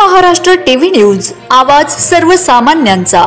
Maharashtra TV news, आवाज सर्वसामान्यांचा।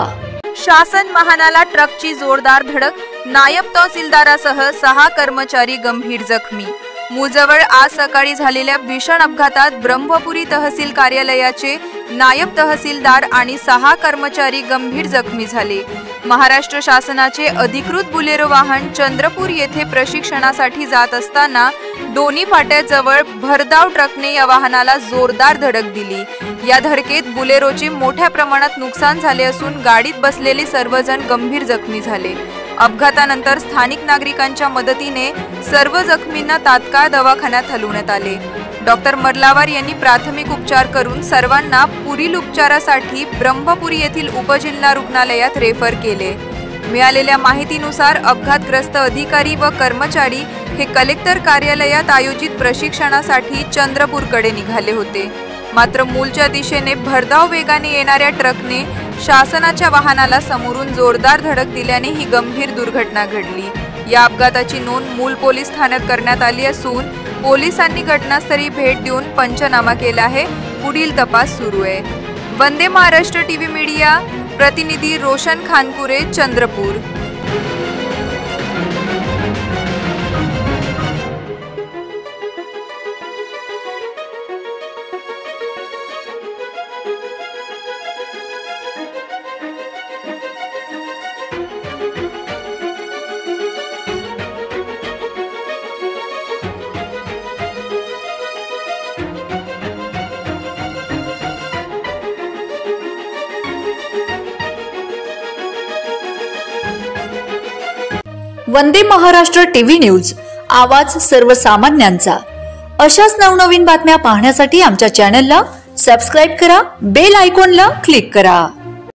शासन वाहनाला ट्रकची जोरदार धडक, नायब तहसीलदारासह 6 कर्मचारी गंभीर जखमी। मूळजवळ आज सकाळी झालेल्या भीषण अपघातात ब्रह्मपुरी तहसील कार्यालयाचे नायब तहसीलदार आणि 6 कर्मचारी गंभीर जखमी झाले। महाराष्ट्र शासनाचे अधिकृत बुलेरो वाहन चंद्रपूर येथे प्रशिक्षणासाठी जात असताना दोन्ही फाट्याजवळ भरधाव ट्रकने या वाहनाला जोरदार धडक दिली। या धडकेत बुलेरोचे मोठ्या प्रमाणात नुकसान झाले असून गाडीत बसलेले सर्वजण गंभीर जखमी झाले। अपघातानंतर स्थानिक नागरिकांच्या मदतीने सर्व जखमींना तात्काळ दवाखान्यात हलवण्यात आले। डॉक्टर मर्लावार यांनी प्राथमिक उपचार करून सर्वांना पुढील उपचारासाठी ब्रह्मपुरी येथील उपजिल्हा रुग्णालयात रेफर केले। मिळालेल्या माहितीनुसार अपघातग्रस्त अधिकारी व कर्मचारी हे कलेक्टर कार्यालयात आयोजित प्रशिक्षणासाठी चंद्रपूरकडे निघाले होते। मात्र मूलच्या दिशेने भरधाव वेगाने येणाऱ्या ट्रकने शासनाच्या वाहनाला समोरून जोरदार धडक दिल्याने ही गंभीर दुर्घटना घडली। या अपघाताची नोंद मूल पोलीस ठाण्यात करण्यात आली असून पोलिसांनी घटनास्थळी भेट देऊन पंचनामा केला आहे। पुढील तपास सुरू आहे। वंदे महाराष्ट्र टीव्ही मीडिया प्रतिनिधी रोशन खानपुरे, चंद्रपूर। वंदे महाराष्ट्र टीव्ही न्यूज, आवाज सर्वसामान्यांचा। अशाच नवनवीन बातम्या पाहण्यासाठी आमच्या चॅनलला सबस्क्राइब करा, बेल आयकॉनला क्लिक करा।